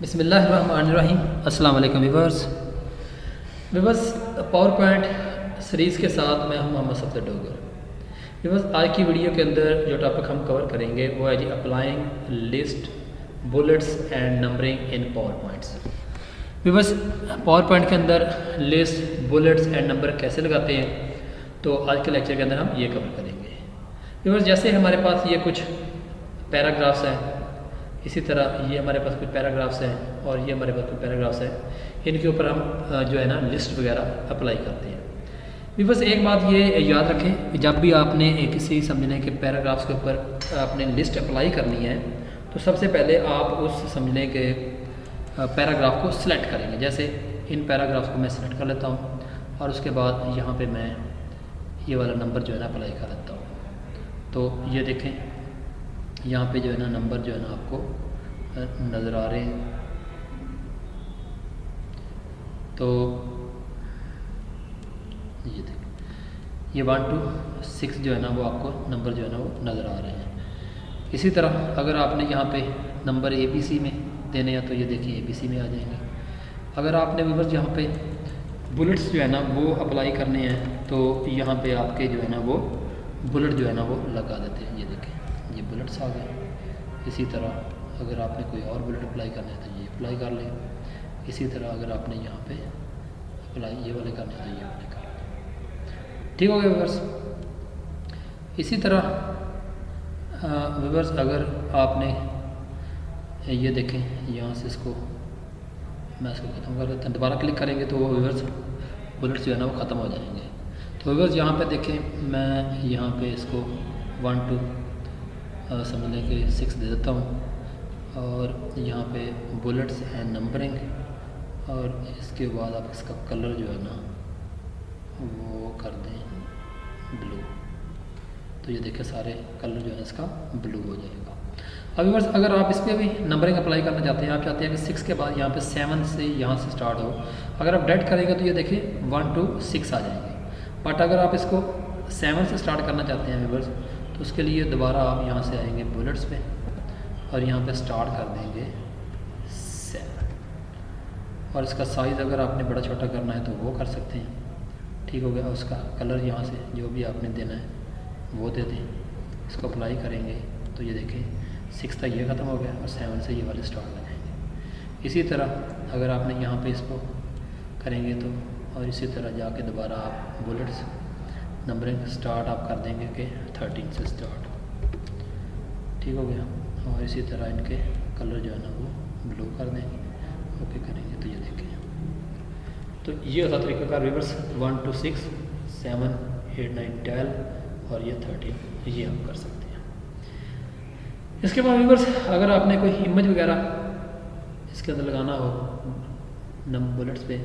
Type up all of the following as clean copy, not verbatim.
बिस्मिल्लाहिर्रहमानिर्रहीम। अस्सलाम वालेकुम वीवर्स पावर पॉइंट सीरीज़ के साथ मैं हूं मोहम्मद सफदर डोगर। वीवर्स आज की वीडियो के अंदर जो टॉपिक हम कवर करेंगे वो है जी applying list bullets and numbering in PowerPoints. Viewers PowerPoint के अंदर लिस्ट बुलेट्स एंड नंबर कैसे लगाते हैं, तो आज के लेक्चर के अंदर हम ये कवर करेंगे। वीवर्स जैसे हमारे पास ये कुछ पैराग्राफ्स हैं, इसी तरह ये हमारे पास कुछ पैराग्राफ्स हैं और ये हमारे पास कुछ पैराग्राफ्स हैं, इनके ऊपर हम जो है ना लिस्ट वगैरह अप्लाई करते हैं। बस एक बात ये याद रखें कि जब भी आपने किसी समझने के पैराग्राफ्स के ऊपर आपने लिस्ट अप्लाई करनी है तो सबसे पहले आप उस समझने के पैराग्राफ को सिलेक्ट करेंगे। जैसे इन पैराग्राफ्स को मैं सिलेक्ट कर लेता हूँ और उसके बाद यहाँ पे मैं ये वाला नंबर जो है ना अप्लाई कर लेता हूँ। तो ये देखें यहाँ पे जो है ना नंबर जो है ना आपको नज़र आ रहे हैं। तो ये देखें ये 1 to 6 जो है ना वो आपको नंबर जो है ना वो नज़र आ रहे हैं। इसी तरह अगर आपने यहाँ पे नंबर ABC में देने हैं तो ये देखिए ABC में आ जाएंगे। अगर आपने व्यूअर्स यहाँ पे बुलेट्स जो है ना वो अप्लाई करने हैं तो यहाँ पे आपके जो है ना वो बुलेट जो है ना वो लगा देते हैं। ये देखें ये बुलेट्स आ गए। इसी तरह अगर आपने कोई और बुलेट अप्लाई करना है तो ये अप्लाई कर लें। इसी तरह अगर आपने यहाँ पे अप्लाई ये वाले करने हैं तो ये अप्लाई कर लें। ठीक हो गया व्यूअर्स। इसी तरह व्यूअर्स अगर आपने ये देखें यहाँ से इसको मैं इसको ख़त्म कर देता हूँ, दोबारा क्लिक करेंगे तो वो व्यूअर्स बुलेट्स जो है ना वो ख़त्म हो जाएंगे। तो व्यूअर्स यहाँ पे देखें मैं यहाँ पे इसको 1 to समझ लें कि 6 दे देता हूँ और यहाँ पे बुलेट्स एंड नंबरिंग और इसके बाद आप इसका कलर जो है ना वो कर दें ब्लू। तो ये देखिए सारे कलर जो है इसका ब्लू हो जाएगा। अब व्यूअर्स अगर आप इस पर भी नंबरिंग अप्लाई करना चाहते हैं, आप चाहते हैं कि 6 के बाद यहाँ पे 7 से यहाँ से स्टार्ट हो, अगर आप डेट करेंगे तो ये देखिए 1 to 6 आ जाएंगे। बट अगर आप इसको 7 से स्टार्ट करना चाहते हैं व्यूअर्स तो उसके लिए दोबारा आप यहाँ से आएंगे बुलेट्स पे और यहाँ पे स्टार्ट कर देंगे 7 और इसका साइज़ अगर आपने बड़ा छोटा करना है तो वो कर सकते हैं। ठीक हो गया। उसका कलर यहाँ से जो भी आपने देना है वो दे दें। इसको अप्लाई करेंगे तो ये देखें 6 तक ये ख़त्म हो गया और 7 से ये वाले स्टार्ट हो जाएंगे। इसी तरह अगर आपने यहाँ पे इसको करेंगे तो और इसी तरह जाके दोबारा आप बुलेट्स नंबरिंग स्टार्ट आप कर देंगे कि 13 से स्टार्ट। ठीक हो गया। और इसी तरह इनके कलर जो है ना वो ब्लू कर देंगे। ओके करेंगे तो ये देखें। तो ये होता तरीक़ाकार व्यूअर्स 1 to 6, 7, 8, 9, 12 और ये 13 ये आप कर सकते हैं। इसके बाद व्यूअर्स अगर आपने कोई इमेज वगैरह इसके अंदर लगाना हो नंबर बुलेट्स पे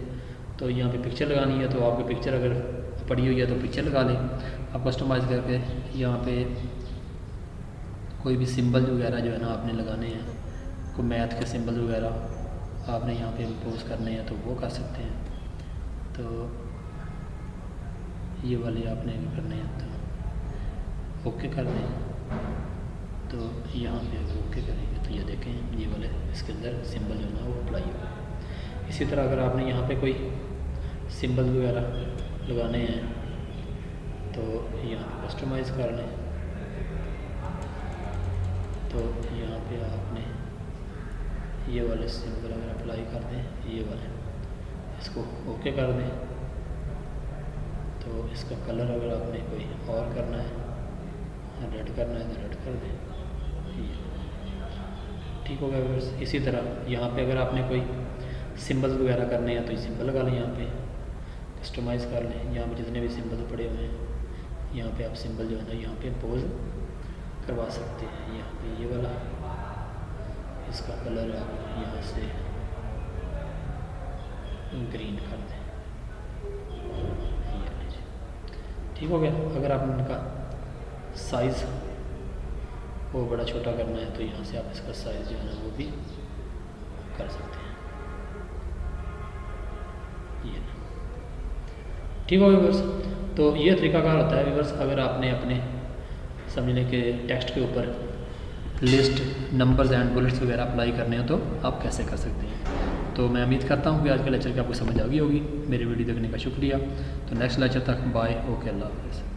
तो यहाँ पे पिक्चर लगानी है तो आपकी पिक्चर अगर पड़ी हुई है तो पिक्चर लगा लें। आप कस्टमाइज़ करके यहाँ पे कोई भी सिंबल वगैरह जो है ना आपने लगाने हैं, कोई मैथ के सिंबल वगैरह आपने यहाँ पे इम्पोज करने हैं तो वो कर सकते हैं। तो ये वाले आपने करने हैं तो ओके कर दें। तो यहाँ पे अगर ओके करेंगे तो ये देखें ये वाले इसके अंदर सिंबल जो है ना वो अप्लाई होगा। इसी तरह अगर आपने यहाँ पे कोई सिंबल वगैरह लगाने हैं तो यहाँ पे कस्टमाइज़ कर लें। तो यहाँ पे आपने ये वाले सिंबल अगर अप्लाई कर दें ये वाले इसको ओके कर दें। तो इसका कलर अगर आपने कोई और करना है रेड करना है तो रेड कर दें। ठीक हो गया। इसी तरह यहाँ पे अगर आपने कोई सिंबल वगैरह करने हैं तो ये सिंबल लगा लें, यहाँ पे कस्टमाइज़ कर लें। यहाँ पे जितने भी सिंबल पड़े हुए हैं यहाँ पे आप सिंबल जो है ना यहाँ पे पोज करवा सकते हैं। यहाँ पे ये वाला इसका कलर आप यहाँ से ग्रीन कर दें। ठीक हो गया। अगर आप इनका साइज़ वो बड़ा छोटा करना है तो यहाँ से आप इसका साइज़ जो है ना वो भी कर सकते हैं। ये ठीक हो व्यूअर्स। तो ये तरीकाकार होता है व्यूअर्स अगर आपने अपने समझने के टेक्स्ट के ऊपर लिस्ट नंबर्स एंड बुलेट्स वगैरह अप्लाई करने हो तो आप कैसे कर सकते हैं। तो मैं उम्मीद करता हूँ कि आज के लेक्चर की आपको समझ आ गई होगी। मेरी वीडियो देखने का शुक्रिया। तो नेक्स्ट लेक्चर तक बाय, ओके, अल्लाह हाफ़िज़।